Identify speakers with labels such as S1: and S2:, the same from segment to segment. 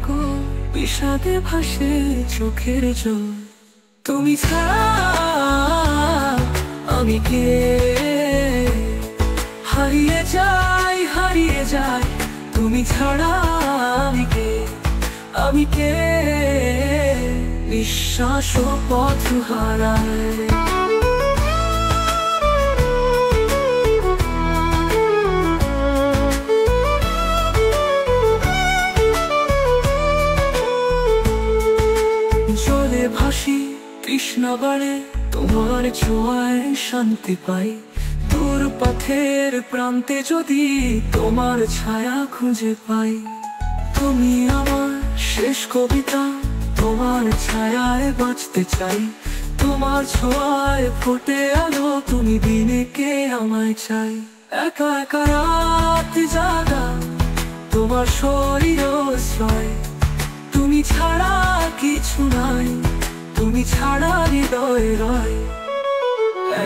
S1: গো বিষাদে ভাসে চোখের জল। তুমি ছাড়া আমি কে? হারিয়ে যাই হারিয়ে যাই, তুমি ছাড়া আমি কে? আমি কে? নিঃশ্বাস ও পথ হারায়। জলে ভাসি তৃষ্ণা বাড়ে, তোমার ছোঁয়ায় শান্তি পাই। দূর পথের প্রান্তে যদি তোমার ছায়া খুঁজে পাই। তুমি আমার শেষ কবিতা, তোমার ছায়ায় বাঁচতে চাই। তোমার ছোঁয়ায় ফোটে আলো, তুমি দিনে কে আমায় চাই। একা একা রাত জাগা, তোমার শরীর আশ্রয়। তুমি ছাড়া কিছু নাই, তুমি ছাড়া হৃদয় রয়।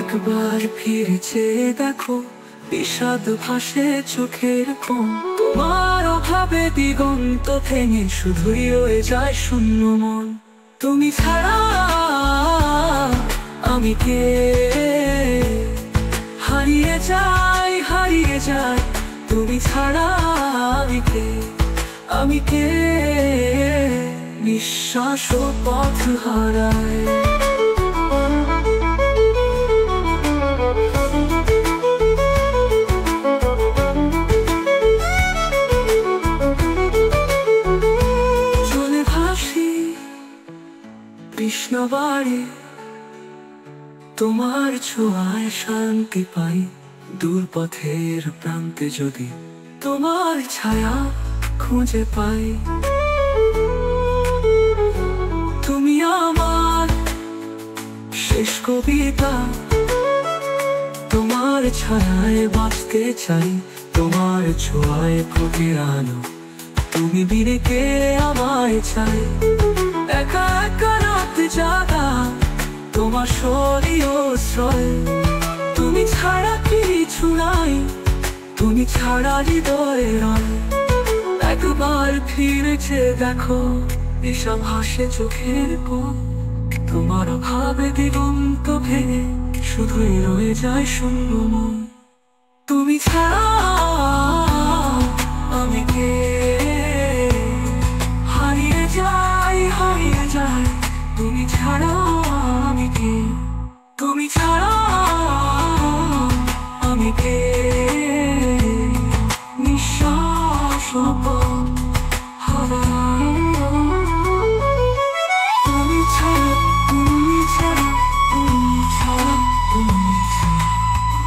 S1: একবার ফিরে চেয়ে দেখো, বিষাদ ভাসে চোখের কোণ। তোমার অভাবে দিগন্ত ভেঙে শুধুই রয়ে যায় শূন্য মন। তুমি ছাড়া আমি কে? হারিয়ে যাই হারিয়ে যাই, তুমি ছাড়া আমি কে? আমি কে? নিঃশ্বাস ও পথ হারায়। জলে ভাসি তৃষ্ণা বাড়ে, তোমার ছোঁয়ায় শান্তি পাই। দূর পথের প্রান্তে যদি তোমার ছায়া খুঁজে পাই। তুমি আমার শেষ কবিতা, তোমার ছায়ায় বাঁচতে চাই। তোমার ছোঁয়ায় ফোটে আলো, তুমি বিনে কে আমায় চাই। একা একা রাত জাগা, তোমার শরীর আশ্রয়। তুমি ছাড়া কিছু নাই, তুমি ছাড়া হৃদয় রয়। একবার ফিরেছে দেখো, বিষাদ ভাসে চোখের কোণ। তোমার অভাবে দিগন্ত ভেঙে শুধুই রয়ে যায় শূন্য মন। তুমি ছাড়া আমি কে? হারিয়ে যাই হারিয়ে যাই, তুমি ছাড়া আমি কে? তুমি ছাড়া আমি কে? নিঃশ্বাস ও পথ হারায়। তুমি ছাড়া তুমি ছাড়া তুমি ছাড়া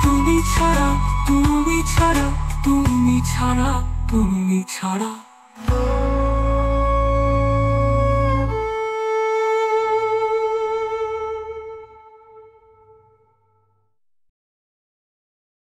S1: তুমি ছাড়া তুমি ছাড়া তুমি ছাড়া তুমি ছাড়া।